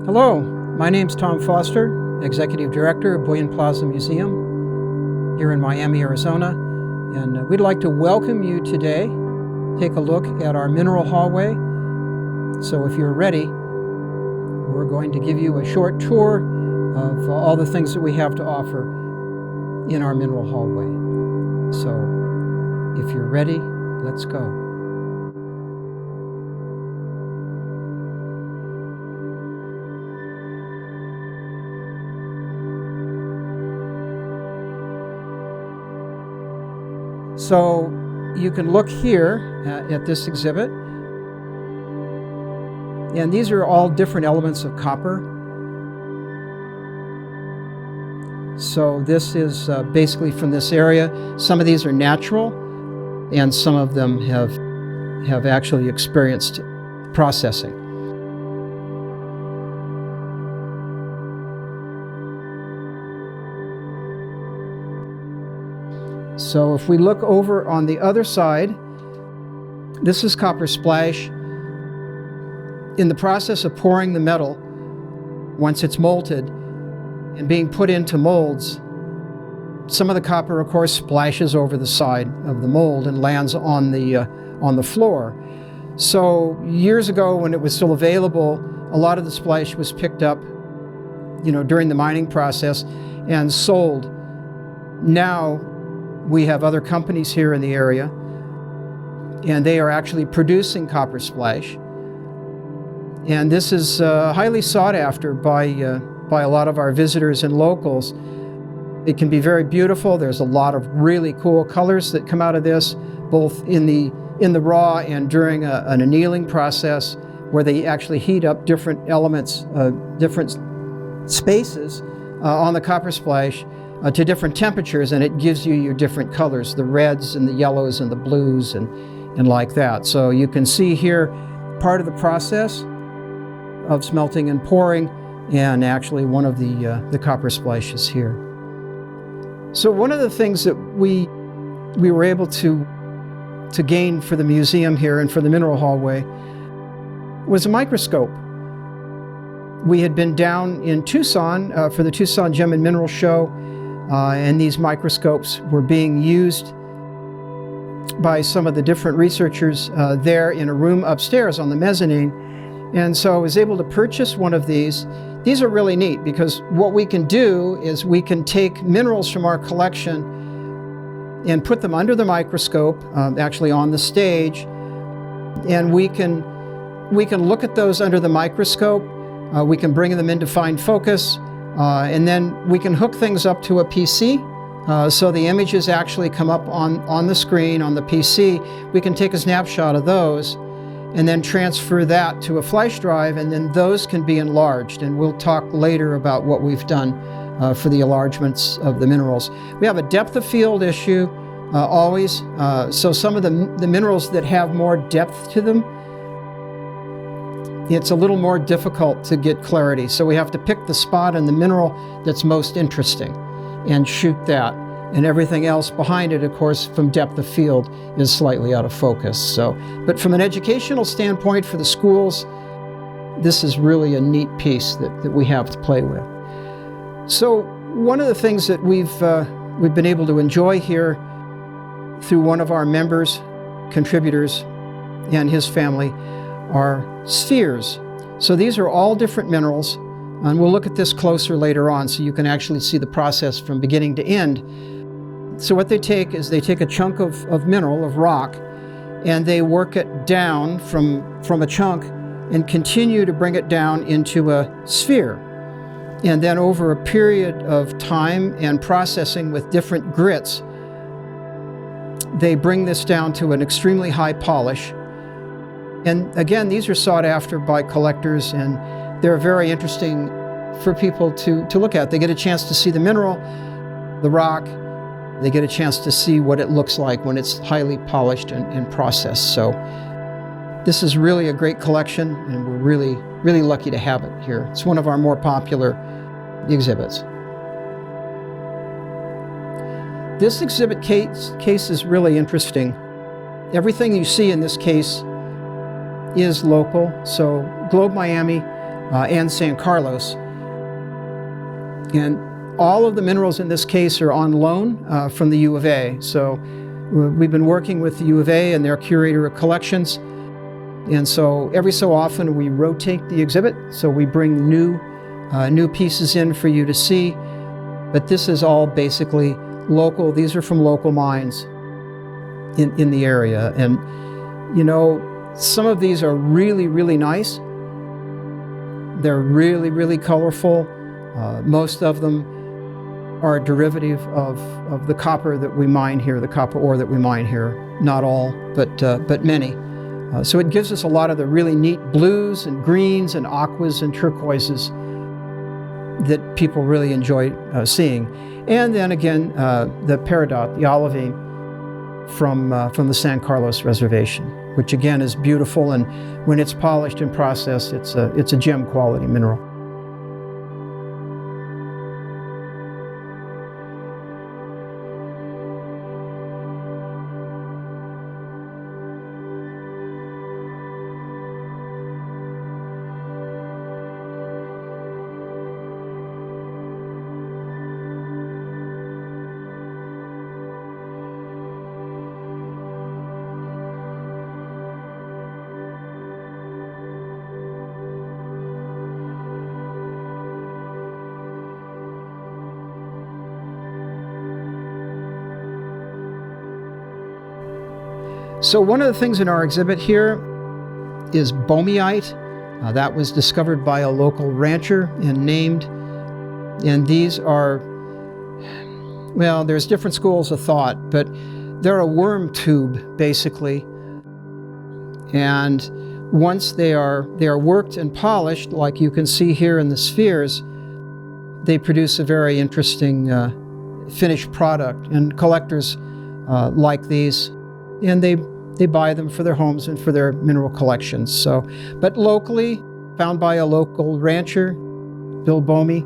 Hello, my name's Tom Foster, Executive Director of Bullion Plaza Museum here in Miami, Arizona, and we'd like to welcome you today. Take a look at our mineral hallway. So if you're ready, we're going to give you a short tour of all the things that we have to offer in our mineral hallway. So if you're ready, let's go. So you can look here at this exhibit, and these are all different elements of copper. So this is basically from this area. Some of these are natural, and some of them have actually experienced processing. So if we look over on the other side, this is copper splash. In the process of pouring the metal, once it's molted and being put into molds, some of the copper, of course, splashes over the side of the mold and lands on the floor. So years ago, when it was still available, a lot of the splash was picked up, during the mining process and sold. Now, we have other companies here in the area, and they are actually producing copper splash. And this is highly sought after by a lot of our visitors and locals. It can be very beautiful. There's a lot of really cool colors that come out of this, both in the raw and during an annealing process, where they actually heat up different elements, different spaces on the copper splash to different temperatures, and it gives you your different colors, the reds and the yellows and the blues and like that. So you can see here part of the process of smelting and pouring, and actually one of the copper splashes here. So one of the things that we were able to gain for the museum here and for the mineral hallway was a microscope. We had been down in Tucson for the Tucson Gem and Mineral Show, and these microscopes were being used by some of the different researchers there in a room upstairs on the mezzanine. And so I was able to purchase one of these. These are really neat because what we can do is we can take minerals from our collection and put them under the microscope, actually on the stage, and we can look at those under the microscope. We can bring them into fine focus, and then we can hook things up to a PC. So the images actually come up on the screen on the PC. We can take a snapshot of those and then transfer that to a flash drive, and then those can be enlarged. And we'll talk later about what we've done for the enlargements of the minerals. We have a depth of field issue always. So some of the minerals that have more depth to them, it's a little more difficult to get clarity. So we have to pick the spot in the mineral that's most interesting and shoot that. And everything else behind it, of course, from depth of field is slightly out of focus. So, but from an educational standpoint for the schools, this is really a neat piece that we have to play with. So one of the things that we've been able to enjoy here through one of our members, contributors, and his family are spheres. So these are all different minerals, and we'll look at this closer later on so you can actually see the process from beginning to end. So what they take is they take a chunk of mineral, of rock, and they work it down from a chunk and continue to bring it down into a sphere. And then over a period of time and processing with different grits, they bring this down to an extremely high polish. And again, these are sought after by collectors, and they're very interesting for people to look at. They get a chance to see the mineral, the rock. They get a chance to see what it looks like when it's highly polished and processed. So this is really a great collection, and we're really, really lucky to have it here. It's one of our more popular exhibits. This exhibit case is really interesting. Everything you see in this case is local. So Globe Miami and San Carlos. And all of the minerals in this case are on loan from the U of A. So we've been working with the U of A and their curator of collections. And so every so often we rotate the exhibit. So we bring new pieces in for you to see. But this is all basically local. These are from local mines in the area. And, you know, some of these are really, really nice. They're really, really colorful. Most of them are a derivative of the copper that we mine here, the copper ore that we mine here. Not all, but many. So it gives us a lot of the really neat blues and greens and aquas and turquoises that people really enjoy seeing. And then again, the peridot, the olivine from the San Carlos Reservation, which again is beautiful, and when it's polished and processed, it's a gem quality mineral. So one of the things in our exhibit here is boehmite. That was discovered by a local rancher and named. And these are, well, there's different schools of thought, but they're a worm tube, basically. And once they are worked and polished, like you can see here in the spheres, they produce a very interesting finished product. And collectors like these, and they buy them for their homes and for their mineral collections. So, but locally, found by a local rancher, Bill Boehme.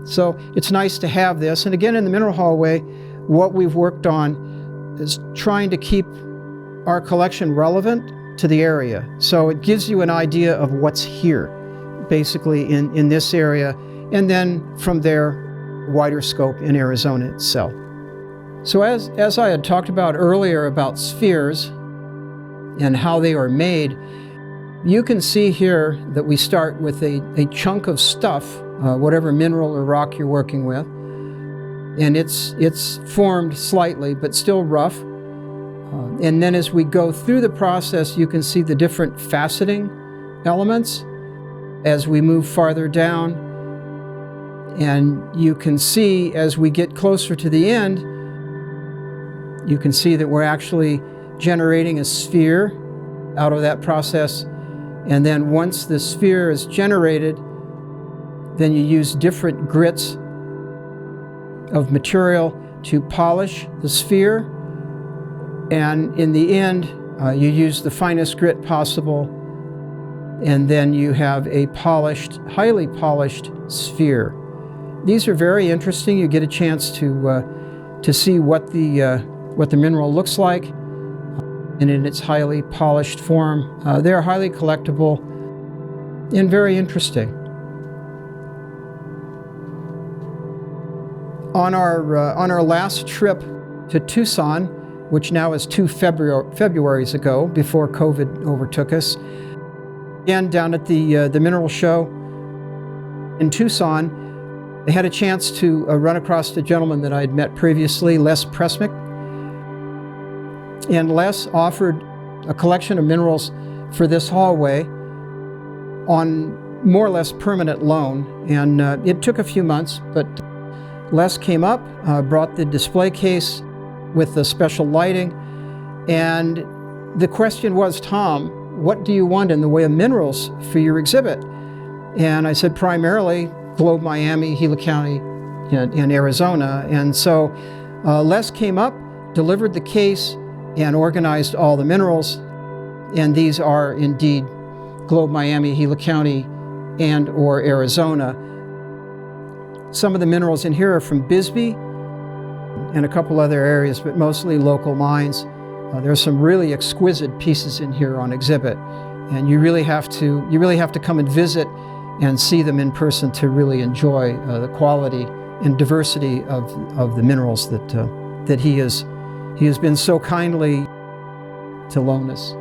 So it's nice to have this. And again, in the Mineral Hallway, what we've worked on is trying to keep our collection relevant to the area. So it gives you an idea of what's here, basically in this area, and then from there, wider scope in Arizona itself. So as I had talked about earlier about spheres and how they are made, you can see here that we start with a chunk of stuff, whatever mineral or rock you're working with, and it's formed slightly but still rough. And then as we go through the process, you can see the different faceting elements as we move farther down. And you can see as we get closer to the end, you can see that we're actually generating a sphere out of that process. And then once the sphere is generated, then you use different grits of material to polish the sphere. And in the end, you use the finest grit possible. And then you have a polished, highly polished sphere. These are very interesting. You get a chance to see what the mineral looks like, and in its highly polished form. They're highly collectible and very interesting. On our last trip to Tucson, which now is 2 Februaries ago, before COVID overtook us, and down at the Mineral Show in Tucson, I had a chance to run across the gentleman that I had met previously, Les Pressmick. And Les offered a collection of minerals for this hallway on more or less permanent loan. And it took a few months, but Les came up, brought the display case with the special lighting. And the question was, Tom, what do you want in the way of minerals for your exhibit? And I said, primarily Globe, Miami, Gila County, and Arizona. And so Les came up, delivered the case, and organized all the minerals. And these are indeed Globe, Miami, Gila County, and or Arizona. Some of the minerals in here are from Bisbee and a couple other areas, but mostly local mines. There's some really exquisite pieces in here on exhibit, and you really have to come and visit and see them in person to really enjoy the quality and diversity of the minerals that he has been so kindly to loan us.